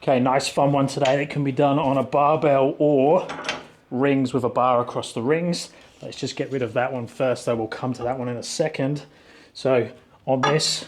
Okay, nice fun one today that can be done on a barbell or rings with a bar across the rings. Let's just get rid of that one first, though we'll come to that one in a second. So on this,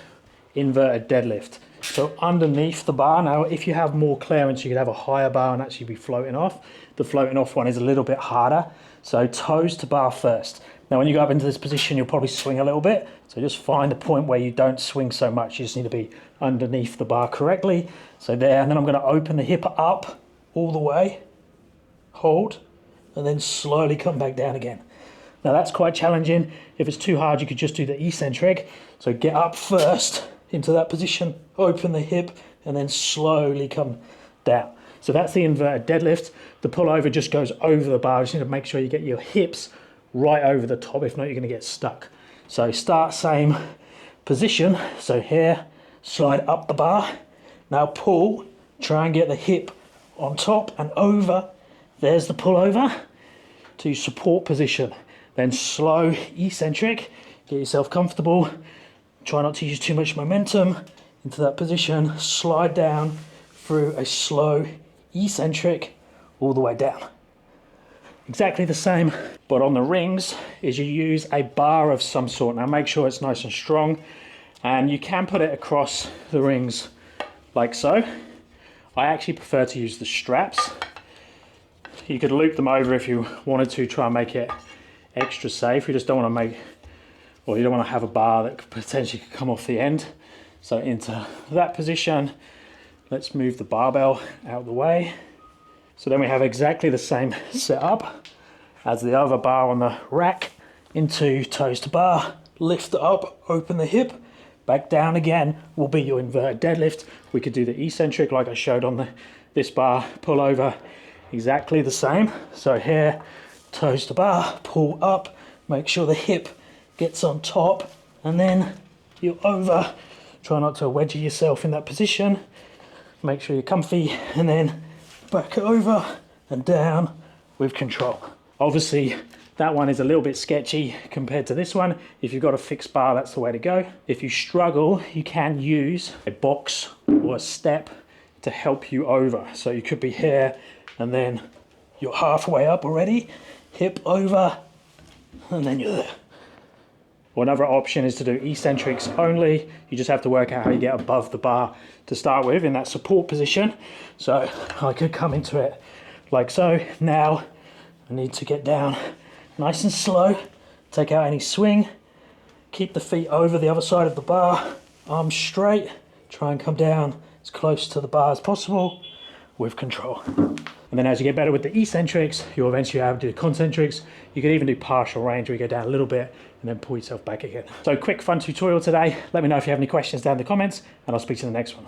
inverted deadlift. So underneath the bar, now if you have more clearance, you could have a higher bar and actually be floating off. The floating off one is a little bit harder. So toes to bar first. Now when you go up into this position, you'll probably swing a little bit. So just find a point where you don't swing so much. You just need to be underneath the bar correctly. So there, and then I'm gonna open the hip up all the way, hold, and then slowly come back down again. Now that's quite challenging. If it's too hard, you could just do the eccentric. So get up first into that position, open the hip, and then slowly come down. So that's the inverted deadlift. The pullover just goes over the bar. You just need to make sure you get your hips right over the top. If not, you're gonna get stuck. So start same position. So here, slide up the bar. Now pull, try and get the hip on top and over. There's the pullover to support position. Then slow eccentric, get yourself comfortable. Try not to use too much momentum into that position. Slide down through a slow eccentric all the way down. Exactly the same, but on the rings is you use a bar of some sort. Now make sure it's nice and strong, and you can put it across the rings like so. I actually prefer to use the straps. You could loop them over if you wanted to try and make it extra safe. You just don't want to make, or you don't want to have a bar that could potentially come off the end. So into that position, let's move the barbell out of the way. So then we have exactly the same setup as the other bar on the rack. Into toes to bar, lift it up, open the hip, back down again will be your inverted deadlift. We could do the eccentric like I showed on this bar, pull over, exactly the same. So here, toes to bar, pull up, make sure the hip gets on top, and then you're over. Try not to wedge yourself in that position. Make sure you're comfy, and then back over and down with control. Obviously, that one is a little bit sketchy compared to this one. If you've got a fixed bar, that's the way to go. If you struggle, you can use a box or a step to help you over. So you could be here, and then you're halfway up already, hip over, and then you're there. Or another option is to do eccentrics only. You just have to work out how you get above the bar to start with in that support position. So I could come into it like so. Now I need to get down nice and slow, take out any swing, keep the feet over the other side of the bar, arms straight, try and come down as close to the bar as possible with control. And then as you get better with the eccentrics, you'll eventually have to do concentrics. You could even do partial range where you go down a little bit and then pull yourself back again. So quick fun tutorial today. Let me know if you have any questions down in the comments, and I'll speak to you in the next one.